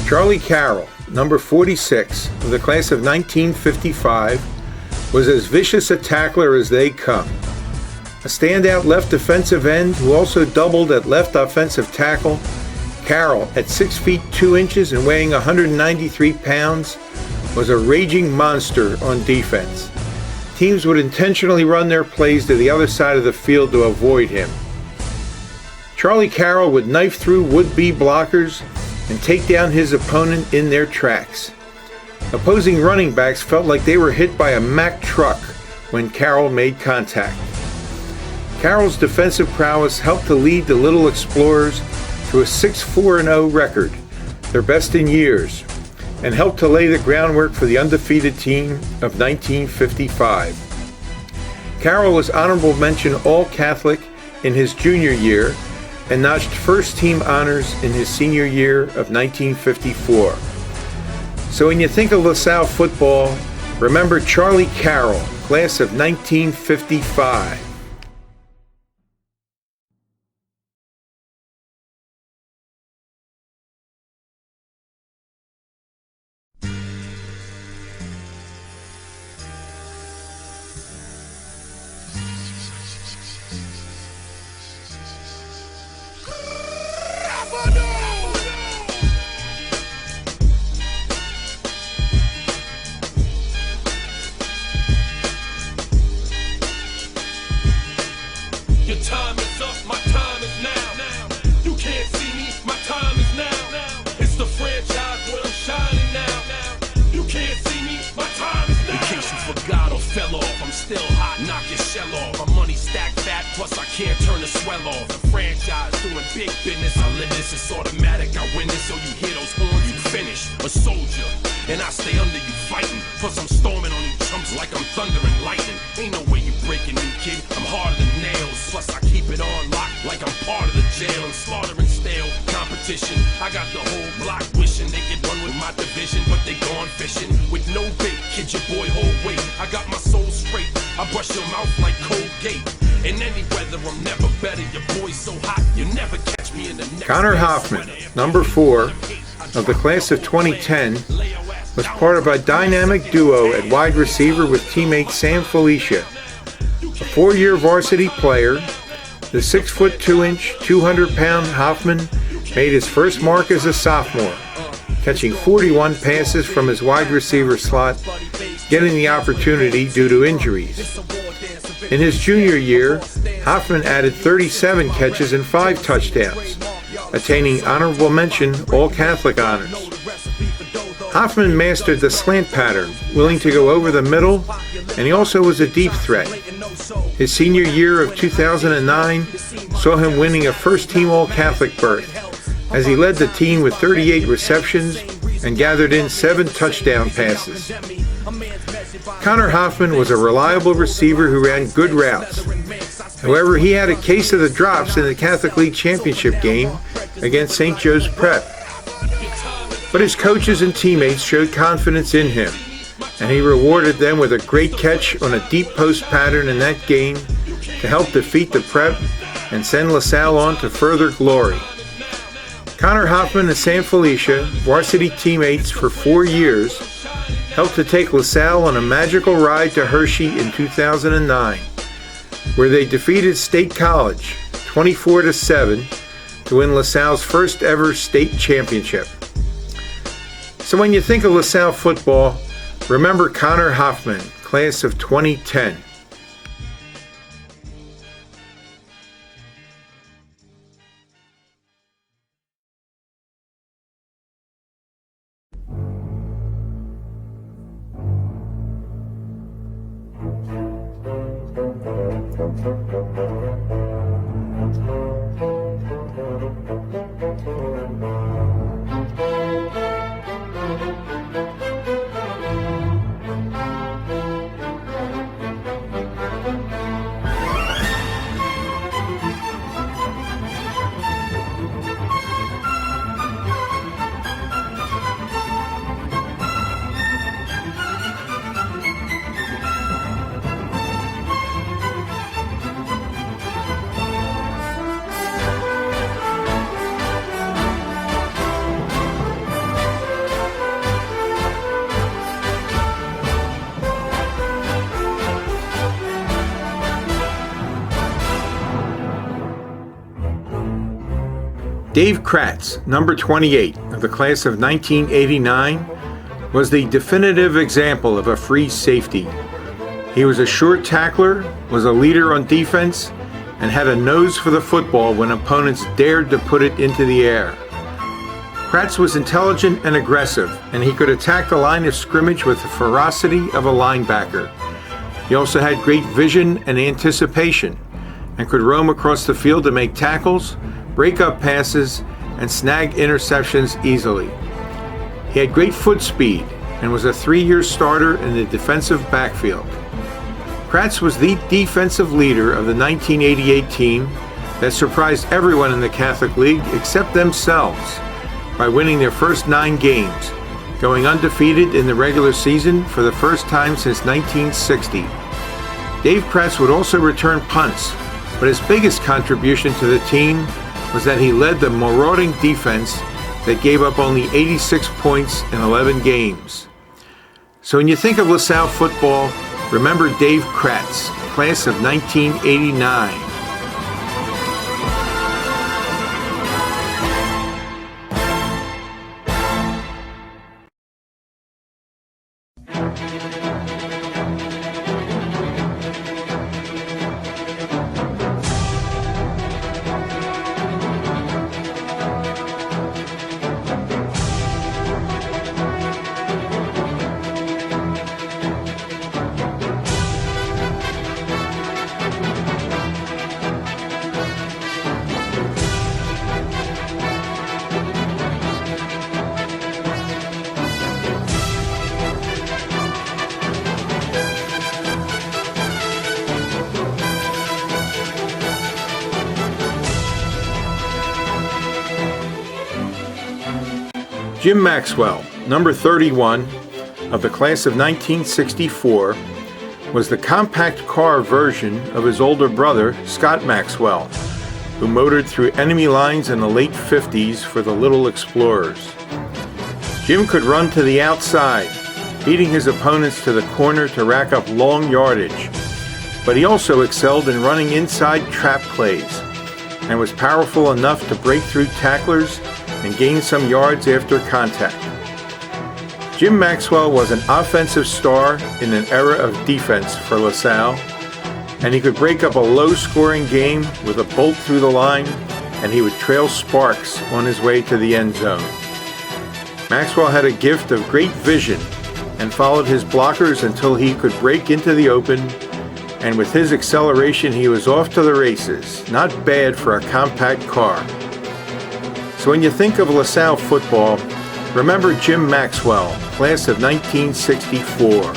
Charlie Carroll, number 46 of the class of 1955, was as vicious a tackler as they come. A standout left defensive end who also doubled at left offensive tackle, Carroll, at 6 feet 2 inches and weighing 193 pounds, was a raging monster on defense. Teams would intentionally run their plays to the other side of the field to avoid him. Charlie Carroll would knife through would-be blockers and take down his opponent in their tracks. Opposing running backs felt like they were hit by a Mack truck when Carroll made contact. Carroll's defensive prowess helped to lead the Little Explorers to a 6-4-0 record, their best in years, and helped to lay the groundwork for the undefeated team of 1955. Carroll was honorable mention All-Catholic in his junior year and notched first-team honors in his senior year of 1954. So when you think of LaSalle football, remember Charlie Carroll, class of 1955. Your time is up, my time is now. You can't see me, my time is now. It's the franchise where I'm shining now. You can't see me, my time is now. In case you forgot or fell off, I'm still hot, knock your shell off. My money stacked fat, plus I can't turn the swell off. The franchise doing big business, I live this, it's automatic. I win this, so you hear those horns, you finish. A soldier, and I stay under you fighting. Plus I'm storming on you chumps like I'm thunder and lightning. Ain't no way you breaking me, kid, I'm harder than nails. Plus I keep it on lock like I'm part of the jail. I'm slaughtering stale competition. I got the whole block wishing they could run with my division, but they gone fishing with no bait. Kid, your boy hold weight. I got my soul straight. I brush your mouth like Colgate. In any weather, I'm never better. Your boy's so hot, you never catch me in the next. Connor Hoffman, number 4 of the class of 2010, was part of a dynamic duo at wide receiver with teammate Sam Felicia. A 4-year varsity player, the 6 2 inch, 200-pound Hoffman made his first mark as a sophomore, catching 41 passes from his wide receiver slot, getting the opportunity due to injuries. In his junior year, Hoffman added 37 catches and 5 touchdowns, attaining honorable mention All-Catholic honors. Hoffman mastered the slant pattern, willing to go over the middle, and he also was a deep threat. His senior year of 2009 saw him winning a first-team All-Catholic berth, as he led the team with 38 receptions and gathered in 7 touchdown passes. Connor Hoffman was a reliable receiver who ran good routes. However, he had a case of the drops in the Catholic League Championship game against St. Joe's Prep. But his coaches and teammates showed confidence in him, and he rewarded them with a great catch on a deep post pattern in that game to help defeat the Prep and send LaSalle on to further glory. Connor Hoffman and Sam Felicia, varsity teammates for 4 years, helped to take LaSalle on a magical ride to Hershey in 2009, where they defeated State College 24-7 to win LaSalle's first ever state championship. So when you think of LaSalle football, remember Connor Hoffman, class of 2010. Dave Kratz, number 28 of the class of 1989, was the definitive example of a free safety. He was a sure tackler, was a leader on defense, and had a nose for the football when opponents dared to put it into the air. Kratz was intelligent and aggressive, and he could attack the line of scrimmage with the ferocity of a linebacker. He also had great vision and anticipation, and could roam across the field to make tackles, break up passes, and snag interceptions easily. He had great foot speed and was a 3-year starter in the defensive backfield. Kratz was the defensive leader of the 1988 team that surprised everyone in the Catholic League except themselves by winning their first 9 games, going undefeated in the regular season for the first time since 1960. Dave Kratz would also return punts, but his biggest contribution to the team was that he led the marauding defense that gave up only 86 points in 11 games. So when you think of LaSalle football, remember Dave Kratz, class of 1989. Jim Maxwell, number 31 of the class of 1964, was the compact car version of his older brother, Scott Maxwell, who motored through enemy lines in the late 50s for the Little Explorers. Jim could run to the outside, beating his opponents to the corner to rack up long yardage, but he also excelled in running inside trap plays and was powerful enough to break through tacklers and gain some yards after contact. Jim Maxwell was an offensive star in an era of defense for LaSalle, and he could break up a low-scoring game with a bolt through the line, and he would trail sparks on his way to the end zone. Maxwell had a gift of great vision and followed his blockers until he could break into the open, and with his acceleration he was off to the races, not bad for a compact car. So when you think of LaSalle football, remember Jim Maxwell, class of 1964.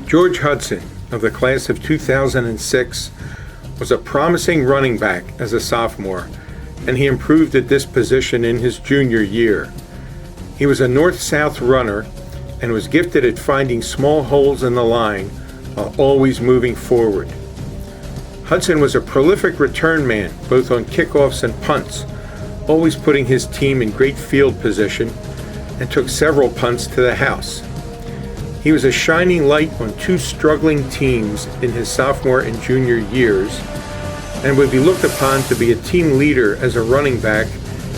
George Hudson, of the class of 2006, was a promising running back as a sophomore, and he improved at this position in his junior year. He was a north-south runner and was gifted at finding small holes in the line while always moving forward. Hudson was a prolific return man, both on kickoffs and punts, always putting his team in great field position, and took several punts to the house. He was a shining light on 2 struggling teams in his sophomore and junior years, and would be looked upon to be a team leader as a running back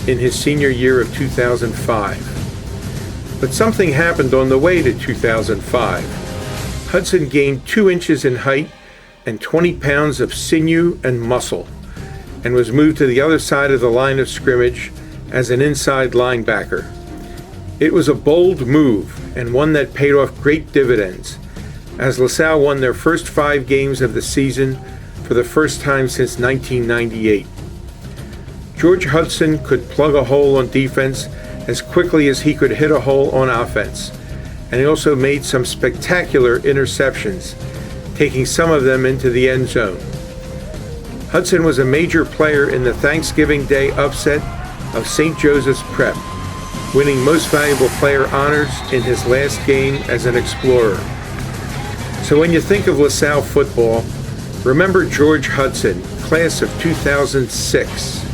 in his senior year of 2005. But something happened on the way to 2005. Hudson gained 2 inches in height and 20 pounds of sinew and muscle, and was moved to the other side of the line of scrimmage as an inside linebacker. It was a bold move, and one that paid off great dividends, as LaSalle won their first 5 games of the season for the first time since 1998. George Hudson could plug a hole on defense as quickly as he could hit a hole on offense, and he also made some spectacular interceptions, taking some of them into the end zone. Hudson was a major player in the Thanksgiving Day upset of St. Joseph's Prep, winning Most Valuable Player honors in his last game as an Explorer. So when you think of LaSalle football, remember George Hudson, class of 2006.